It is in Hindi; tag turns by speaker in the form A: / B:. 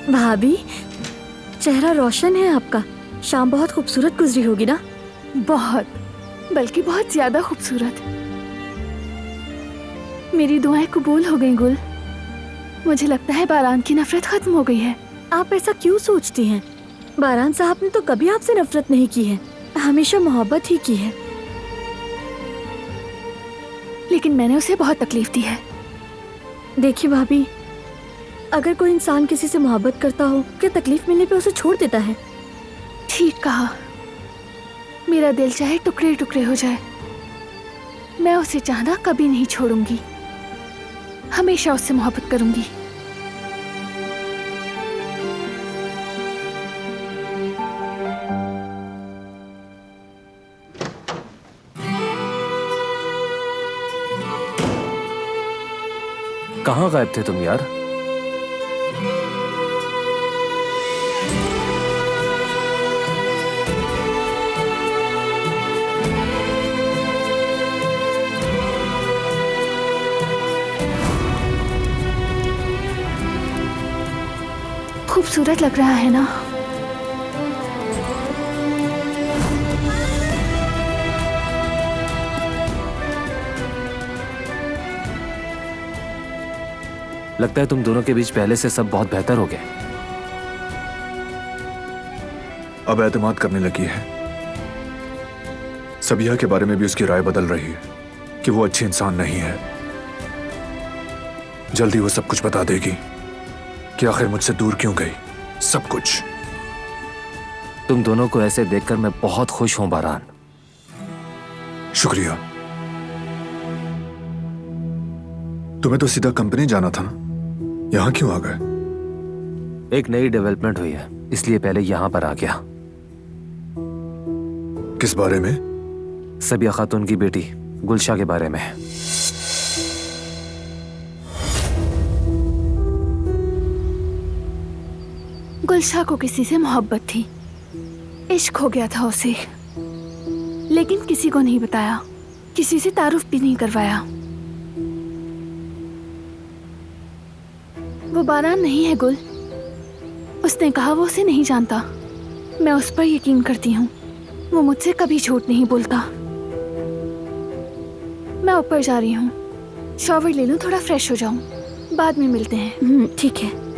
A: भाभी, चेहरा रोशन है आपका। शाम बहुत खूबसूरत गुजरी होगी ना?
B: बहुत, बल्कि बहुत ज्यादा खूबसूरत। मेरी दुआएं कबूल हो गई गुल। मुझे लगता है बारान की नफरत खत्म हो गई है।
A: आप ऐसा क्यों सोचती हैं? बारान साहब ने तो कभी आपसे नफरत नहीं की है, हमेशा मोहब्बत ही की है।
B: लेकिन मैंने उसे बहुत तकलीफ दी है।
A: देखिए भाभी, अगर कोई इंसान किसी से मोहब्बत करता हो, क्या तकलीफ मिलने पे उसे छोड़ देता है?
B: ठीक कहा। मेरा दिल चाहे टुकड़े टुकड़े हो जाए, मैं उसे चाहना कभी नहीं छोड़ूंगी। हमेशा उससे मोहब्बत करूंगी।
C: कहाँ गायब थे तुम यार?
B: खूबसूरत लग रहा है ना?
C: लगता है तुम दोनों के बीच पहले से सब बहुत बेहतर हो गया।
D: अब एतमाद करने लगी है। सबिया के बारे में भी उसकी राय बदल रही है कि वो अच्छी इंसान नहीं है। जल्दी वो सब कुछ बता देगी कि आखिर मुझसे दूर क्यों गई। सब कुछ।
C: तुम दोनों को ऐसे देखकर मैं बहुत खुश हूं बारान।
D: शुक्रिया। तुम्हें तो सीधा कंपनी जाना था ना, यहां क्यों आ गए?
C: एक नई डेवलपमेंट हुई है, इसलिए पहले यहां पर आ गया।
D: किस बारे में?
C: सबिया खातून की बेटी गुलशा के बारे में।
B: गुलशा को किसी से मोहब्बत थी, इश्क हो गया था उसे, लेकिन किसी को नहीं बताया, किसी से तारुफ भी नहीं करवाया। वो बारान नहीं है गुल। उसने कहा वो उसे नहीं जानता। मैं उस पर यकीन करती हूँ। वो मुझसे कभी झूठ नहीं बोलता। मैं ऊपर जा रही हूँ, शॉवर ले लूँ, थोड़ा फ्रेश हो जाऊँ, बाद में मिलते हैं।
A: ठीक है।